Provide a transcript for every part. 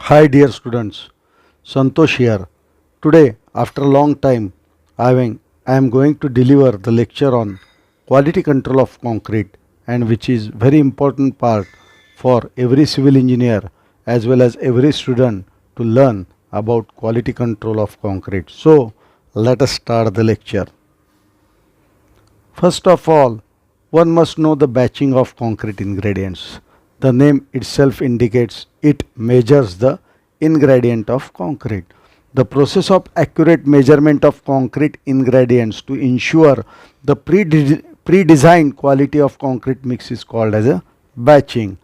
Hi dear students, Santosh here. Today, after a long time, I am going to deliver the lecture on quality control of concrete, and which is very important part for every civil engineer as well as every student to learn about quality control of concrete. So, let us start the lecture. First of all, one must know the batching of concrete ingredients. The name itself indicates it measures the ingredient of concrete. The process of accurate measurement of concrete ingredients to ensure the pre-designed quality of concrete mix is called as a batching.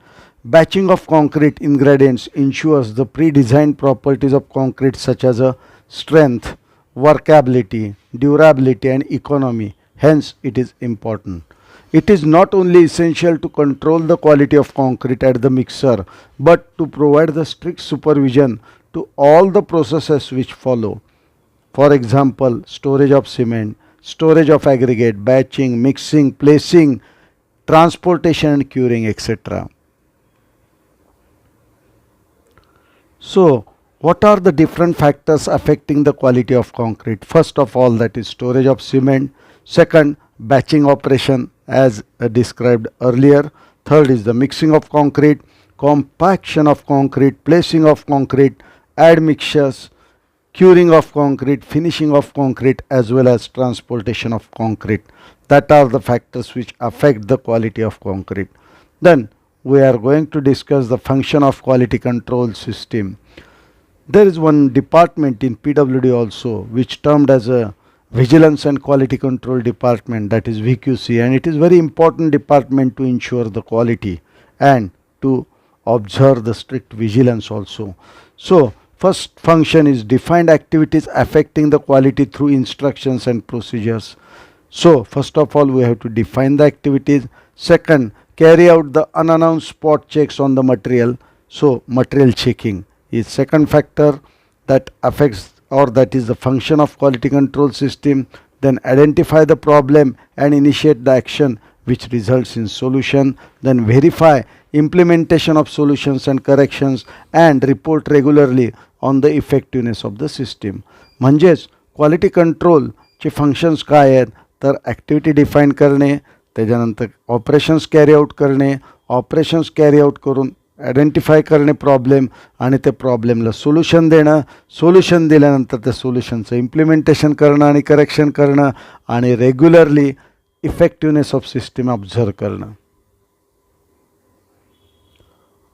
Batching of concrete ingredients ensures the pre-designed properties of concrete such as a strength, workability, durability and economy. Hence, it is important. It is not only essential to control the quality of concrete at the mixer, but to provide the strict supervision to all the processes which follow. For example, storage of cement, storage of aggregate, batching, mixing, placing, transportation and curing, etc. So, what are the different factors affecting the quality of concrete? First of all, that is storage of cement. Second, batching operation as described earlier. Third is the mixing of concrete, compaction of concrete, placing of concrete, admixtures, curing of concrete, finishing of concrete as well as transportation of concrete. That are the factors which affect the quality of concrete. Then we are going to discuss the function of quality control system. There is one department in PWD also which termed as a Vigilance and Quality Control Department, that is VQC, and it is very important department to ensure the quality and to observe the strict vigilance also. So first function is defined activities affecting the quality through instructions and procedures. So first of all we have to define the activities. Second, carry out the unannounced spot checks on the material. So material checking is second factor that affects or that is the function of quality control system. Then identify the problem and initiate the action which results in solution. Then verify implementation of solutions and corrections and report regularly on the effectiveness of the system. म्हणजेच quality control चे functions काय आहेत तर activity define करणे, त्याच्यानंतर operations carry out करणे, operations carry out करून identify करणे प्रॉब्लेम आणि ते प्रॉब्लेमला सोल्युशन देणं, सोल्युशन दिल्यानंतर त्या सोल्युशनचं इम्प्लिमेंटेशन करणं आणि करेक्शन करणं आणि regularly effectiveness of system observe करणं.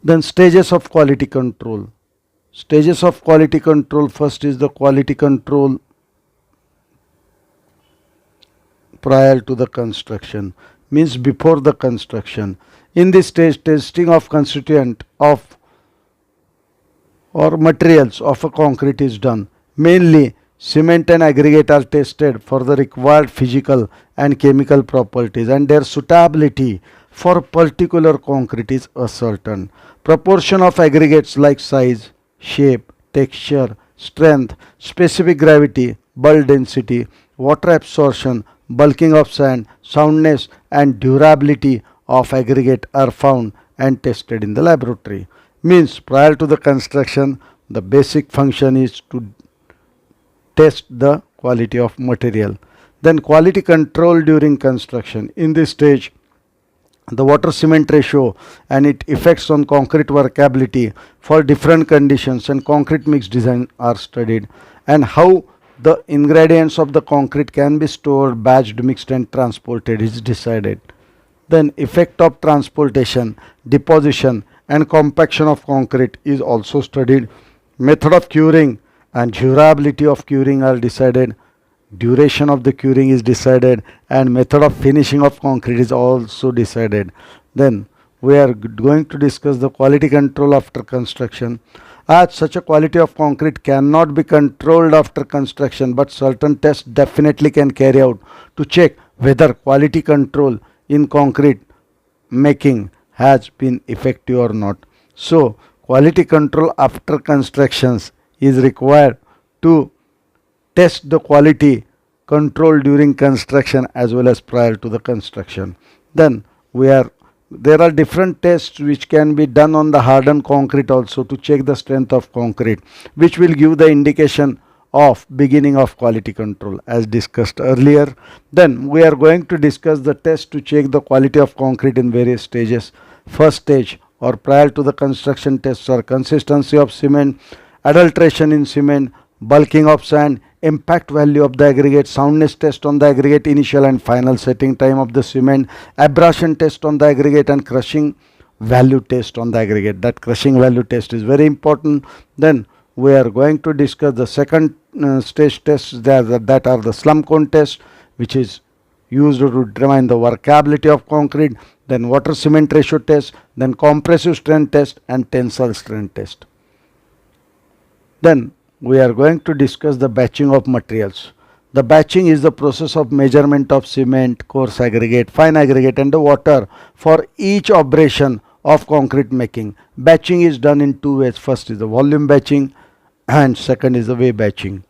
Then stages of quality control. Stages of quality control. First is the quality control prior to the construction, means before the construction. In this stage, testing of constituent of or materials of a concrete is done. Mainly cement and aggregate are tested for the required physical and chemical properties, and their suitability for particular concrete is ascertained. Proportion of aggregates like size, shape, texture, strength, specific gravity, bulk density, water absorption, bulking of sand, soundness and durability of aggregate are found and tested in the laboratory. Means prior to the construction, the basic function is to test the quality of material. Then quality control during construction. In this stage, the water cement ratio and its effects on concrete workability for different conditions and concrete mix design are studied, and how the ingredients of the concrete can be stored, batched, mixed and transported is decided. Then effect of transportation, deposition and compaction of concrete is also studied. Method of curing and durability of curing are decided. Duration of the curing is decided, and method of finishing of concrete is also decided. Then we are going to discuss the quality control after construction. As such a quality of concrete cannot be controlled after construction, but certain tests definitely can carry out to check whether quality control in concrete making has been effective or not. So quality control after constructions is required to test the quality control during construction as well as prior to the construction. Then we are there are different tests which can be done on the hardened concrete also to check the strength of concrete, which will give the indication of beginning of quality control as discussed earlier. Then we are going to discuss the test to check the quality of concrete in various stages. First stage or prior to the construction tests are consistency of cement, adulteration in cement, bulking of sand, impact value of the aggregate, soundness test on the aggregate, initial and final setting time of the cement, abrasion test on the aggregate, and crushing value test on the aggregate. That crushing value test is very important. Then we are going to discuss the second stage tests that are the slump cone test, which is used to determine the workability of concrete, then water cement ratio test, then compressive strength test, and tensile strength test. Then we are going to discuss the batching of materials. The batching is the process of measurement of cement, coarse aggregate, fine aggregate, and the water for each operation of concrete making. Batching is done in two ways. First is the volume batching and second is the weight batching.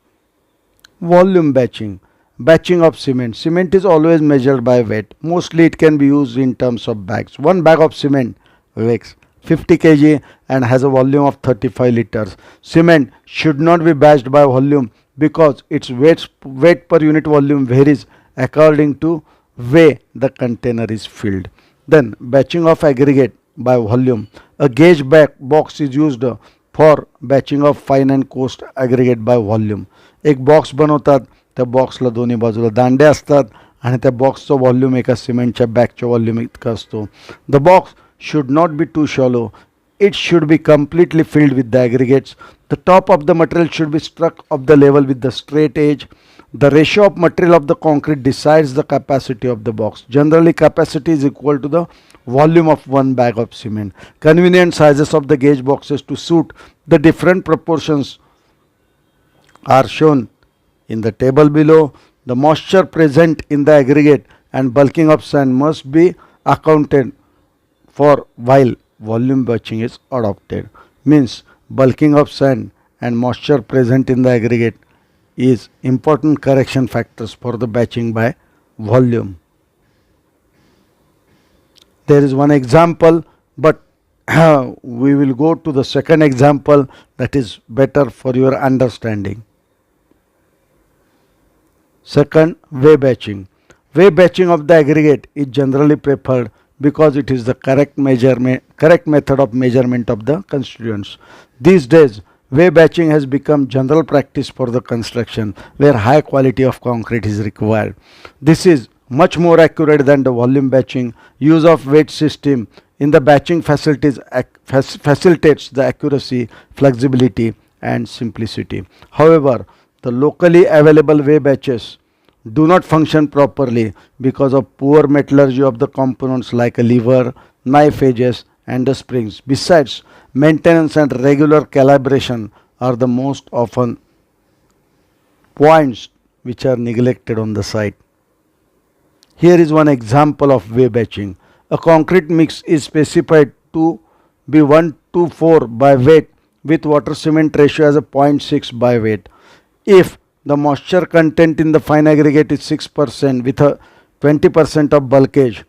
Volume batching. Batching of cement. Cement is always measured by weight. Mostly it can be used in terms of bags. One bag of cement weighs 50 kg and has a volume of 35 liters. Cement should not be batched by volume because its weight per unit volume varies according to way the container is filled. Then batching of aggregate by volume. A gauge box is used for batching of fine and coarse aggregate by volume. एक box बनवतात, त्या बॉक्सला दोन्ही बाजूला दांडे असतात आणि त्या बॉक्सचं volume एका सिमेंटच्या बॅगच्या व्हॉल्यूम इतका असतो. The box should not be too shallow. It should be completely filled with the aggregates. The top of the material should be struck of the level with the straight edge. The ratio of material of the concrete decides the capacity of the box. Generally, capacity is equal to the volume of one bag of cement. Convenient sizes of the gauge boxes to suit the different proportions are shown in the table below. The moisture present in the aggregate and bulking of sand must be accounted for while volume batching is adopted. Means bulking of sand and moisture present in the aggregate is important correction factors for the batching by volume. There is one example, but we will go to the second example that is better for your understanding. Second, weigh batching. Weigh batching of the aggregate is generally preferred because it is the correct method of measurement of the constituents. These days, weigh batching has become general practice for the construction where high quality of concrete is required. This is much more accurate than the volume batching. Use of weight system in the batching facilities facilitates the accuracy, flexibility, and simplicity. However, the locally available weigh batches do not function properly because of poor metallurgy of the components like a lever, knife edges, and the springs. Besides, maintenance and regular calibration are the most often points which are neglected on the site. Here is one example of weigh batching. A concrete mix is specified to be 1:4 by weight with water cement ratio as a 0.6 by weight. If the moisture content in the fine aggregate is 6% with a 20% of bulkage,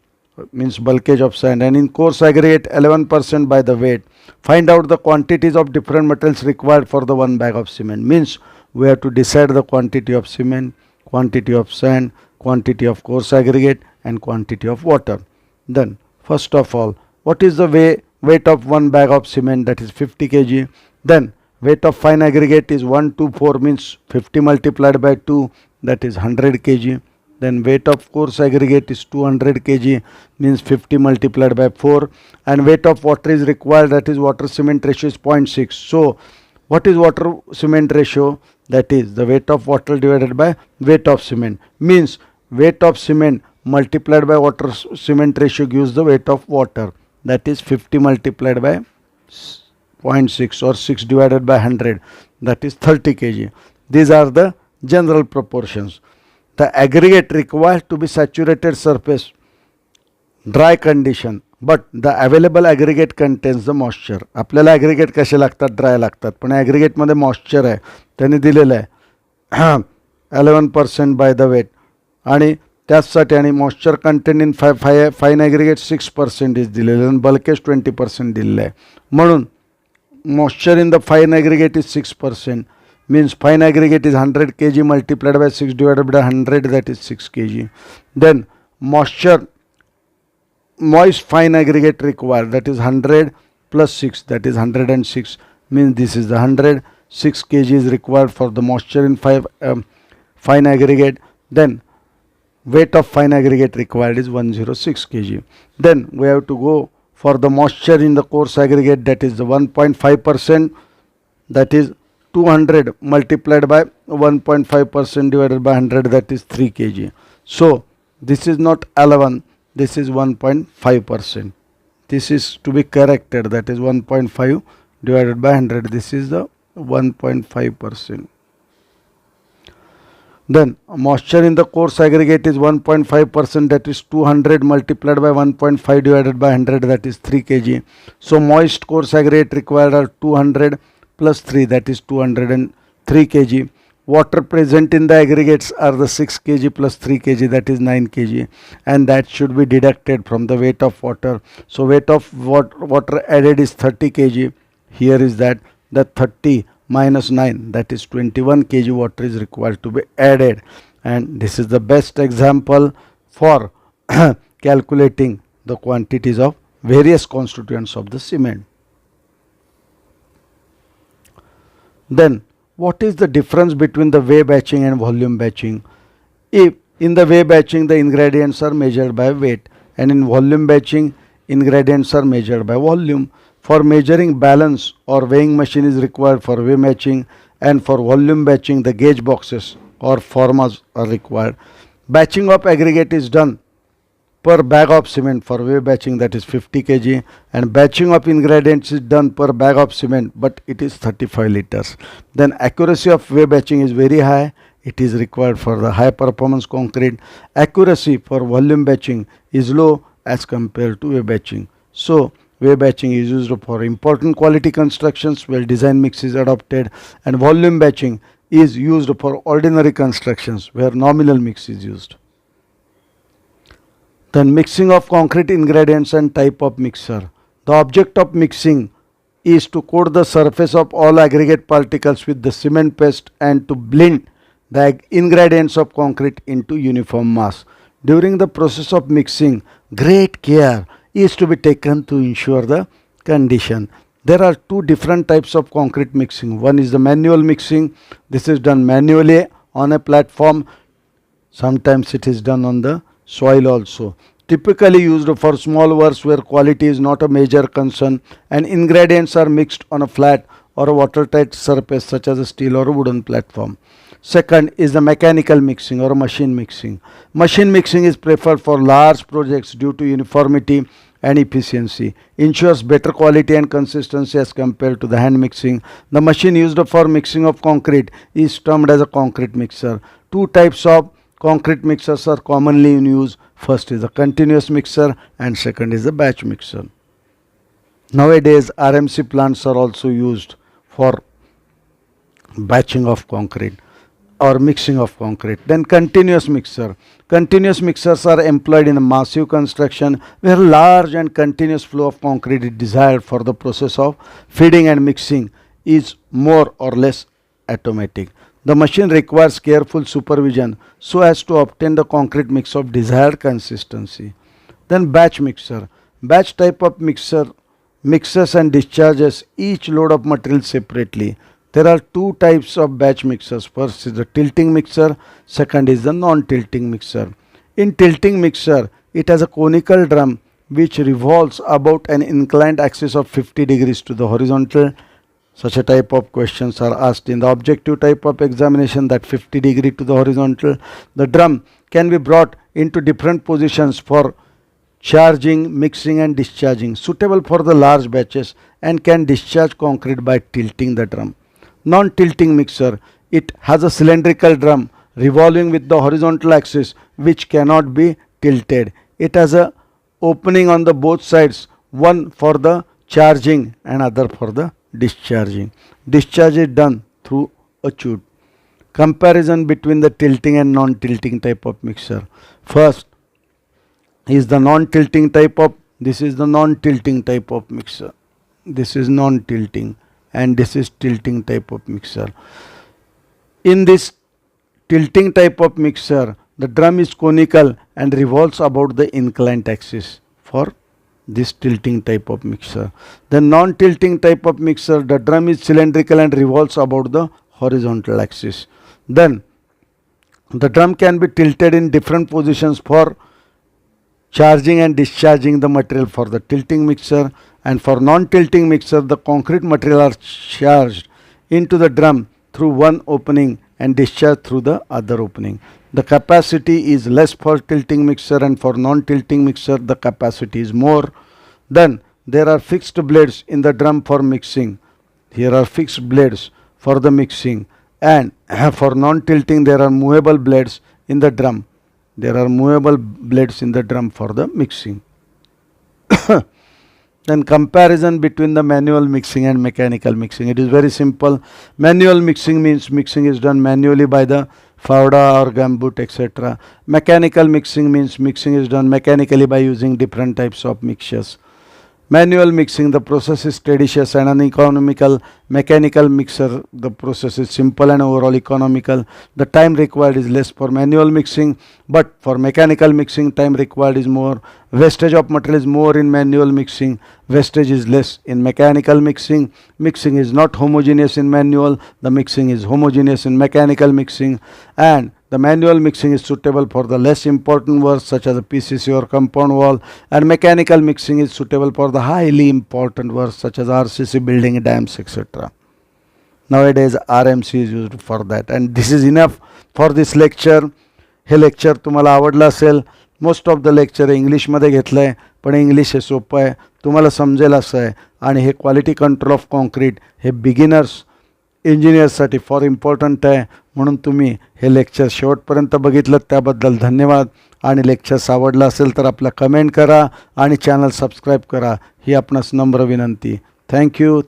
means bulkage of sand, and in coarse aggregate 11% by the weight. Find out the quantities of different materials required for the one bag of cement. Means we have to decide the quantity of cement, quantity of sand, quantity of coarse aggregate, and quantity of water. Then first of all, what is the weight of one bag of cement, that is 50 kg. Then weight of fine aggregate is 1:4 means 50 multiplied by 2, that is 100 kg. Then weight of coarse aggregate is 200 kg means 50 multiplied by 4, and weight of water is required, that is water cement ratio is 0.6. So what is water cement ratio? That is the weight of water divided by weight of cement. Means weight of cement multiplied by water cement ratio gives the weight of water, that is 50 multiplied by 0.6 or 6 divided by 100, that is 30 kg. These are the general proportions. The aggregate requires to be saturated surface, dry condition, but the available aggregate contains the moisture. आपल्याला aggregate कसे लागतात? Dry लागतात, पण aggregate मध्ये moisture आहे, त्यांनी दिलेलं आहे 11% by the weight, आणि त्याचसाठी आणि moisture content in fine aggregate 6% दिलेलं आणि बल्केज 20% दिलेलं आहे. म्हणून moisture in the fine aggregate is 6%, means fine aggregate is 100 kg multiplied by 6 divided by 100, that is 6 kg. Then moist fine aggregate required, that is 100 plus 6, that is 106, means this is the 100. 6 kg is required for the moisture in fine aggregate. Then weight of fine aggregate required is 106 kg. Then we have to go for the moisture in the coarse aggregate, that is the 1.5%, that is 200 multiplied by 1.5% divided by 100, that is 3 kg. So this is not 11, this is 1.5%. This is to be corrected, that is 1.5 divided by 100, this is the 1.5%. Then moisture in the coarse aggregate is 1.5%, that is 200 multiplied by 1.5 divided by 100, that is 3 kg. So moist coarse aggregate required are 200 plus 3, that is 203 kg. Water present in the aggregates are the 6 kg plus 3 kg, that is 9 kg, and that should be deducted from the weight of water. So weight of water added is 30 kg. Here is that the 30 minus 9, that is 21 kg water is required to be added, and this is the best example for calculating the quantities of various constituents of the cement. Then what is the difference between the weigh batching and volume batching? If in the weigh batching the ingredients are measured by weight, and in volume batching ingredients are measured by volume. For measuring balance or weighing machine is required for weigh batching, and for volume batching the gauge boxes or formas are required. Batching of aggregate is done per bag of cement for weigh batching, that is 50 kg, and batching of ingredients is done per bag of cement, but it is 35 liters. Then accuracy of weigh batching is very high, it is required for the high performance concrete. Accuracy for volume batching is low as compared to weigh batching. So weigh batching is used for important quality constructions where design mix is adopted, and volume batching is used for ordinary constructions where nominal mix is used. Then mixing of concrete ingredients and type of mixer. The object of mixing is to coat the surface of all aggregate particles with the cement paste and to blend the ingredients of concrete into uniform mass. During the process of mixing, great care is to be taken to ensure the condition. There are two different types of concrete mixing. One is the manual mixing. This is done manually on a platform. Sometimes it is done on the soil also. Typically used for small works where quality is not a major concern and ingredients are mixed on a flat or a watertight surface such as a steel or a wooden platform. Second is the mechanical mixing or machine mixing. Machine mixing is preferred for large projects due to uniformity and efficiency, ensures better quality and consistency as compared to the hand mixing. The machine used for mixing of concrete is termed as a concrete mixer. Two types of concrete mixers are commonly in use. First is the continuous mixer and second is the batch mixer. Nowadays RMC plants are also used for batching of concrete or mixing of concrete. Then continuous mixer. Continuous mixers are employed in a massive construction where large and continuous flow of concrete is desired for the process of feeding and mixing is more or less automatic. The machine requires careful supervision so as to obtain the concrete mix of desired consistency. Then batch mixer. Batch type of mixer mixes and discharges each load of material separately. There are two types of batch mixers. First is the tilting mixer, second is the non-tilting mixer. In tilting mixer, it has a conical drum which revolves about an inclined axis of 50 degrees to the horizontal. Such a type of questions are asked in the objective type of examination, that 50 degree to the horizontal. The drum can be brought into different positions for charging, mixing and discharging, suitable for the large batches, and can discharge concrete by tilting the drum. Non-tilting mixer, it has a cylindrical drum revolving with the horizontal axis which cannot be tilted. It has a opening on the both sides, one for the charging and other for the discharging. Discharge is done through a chute. Comparison between the tilting and non-tilting type of mixture. First is the non-tilting type of, this is the non-tilting type of mixture. This is non-tilting and this is tilting type of mixture. In this tilting type of mixture, the drum is conical and revolves about the inclined axis for this tilting type of mixture. The non-tilting type of mixture, the drum is cylindrical and revolves about the horizontal axis. Then the drum can be tilted in different positions for charging and discharging the material for the tilting mixture, and for non-tilting mixture the concrete material are charged into the drum through one opening and discharged through the other opening. The capacity is less for tilting mixture and for non-tilting mixture the capacity is more. Then there are fixed blades in the drum for mixing. Here are fixed blades for the mixing, and for non-tilting there are movable blades in the drum. There are movable blades in the drum for the mixing. Then comparison between the manual mixing and mechanical mixing. It is very simple. Manual mixing means mixing is done manually by the Fauda or gumboot, etc. Mechanical mixing means mixing is done mechanically by using different types of mixtures. Manual mixing, the process is tedious and uneconomical. Mechanical mixer, the process is simple and overall economical. The time required is less for manual mixing, but for mechanical mixing time required is more. Wastage of material is more in manual mixing, wastage is less in mechanical mixing. Mixing is not homogeneous in manual, the mixing is homogeneous in mechanical mixing, and the manual mixing is suitable for the less important works such as the PCC or compound wall, and mechanical mixing is suitable for the highly important works such as RCC, building dams, etc. Nowadays RMC is used for that. And this is enough for this lecture. हे lecture तुम्हाला आवडलं असेल. Most of the lecture हे इंग्लिशमध्ये घेतलं आहे, पण English हे सोपं आहे, तुम्हाला समजेल असं आहे. आणि हे क्वालिटी कंट्रोल ऑफ कॉन्क्रीट हे बिगिनर्स इंजिनियर्ससाठी फॉर इम्पॉर्टंट आहे. म्हणून तुम्ही हे लेक्चर शेवटपर्यंत बघितलं त्याबद्दल धन्यवाद. आणि लेक्चर्स आवडलं असेल तर आपला कमेंट करा आणि चॅनल सबस्क्राईब करा ही आपणास नम्र विनंती. थँक्यू.